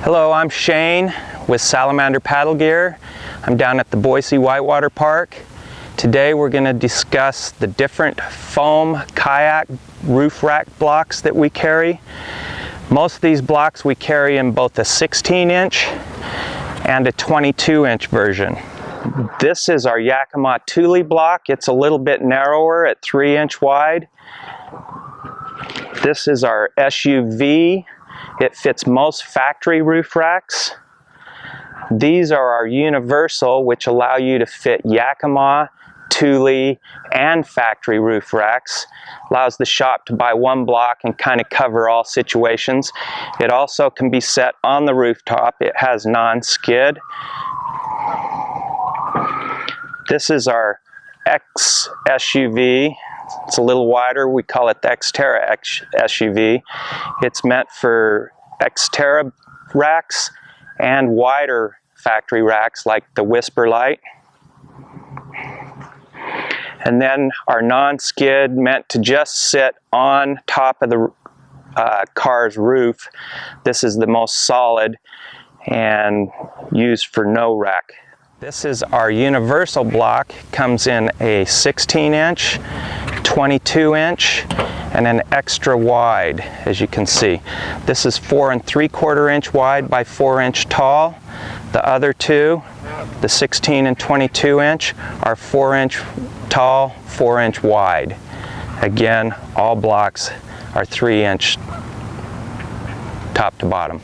Hello, I'm Shane with Salamander Paddle Gear. I'm down at the Boise Whitewater Park. Today we're going to discuss the different foam kayak roof rack blocks that we carry. Most of these blocks we carry in both a 16-inch and a 22-inch version. This is our Yakima Thule block. It's a little bit narrower at 3-inch wide. This is our SUV. It fits most factory roof racks. These are our Universal, which allow you to fit Yakima, Thule, and factory roof racks. Allows the shop to buy one block and kind of cover all situations. It also can be set on the rooftop. It has non-skid. This is our X SUV. It's a little wider. We call it the Xterra SUV. It's meant for Xterra racks and wider factory racks like the Whisper Light. And then our non-skid, meant to just sit on top of the car's roof. This is the most solid and used for no rack. This is our Universal block. Comes in a 16-inch, 22-inch, and an extra wide, as you can see. This is 4 3/4 inch wide by 4-inch tall. The other two, the 16 and 22-inch, are 4-inch tall, 4-inch wide. Again, all blocks are 3-inch top to bottom.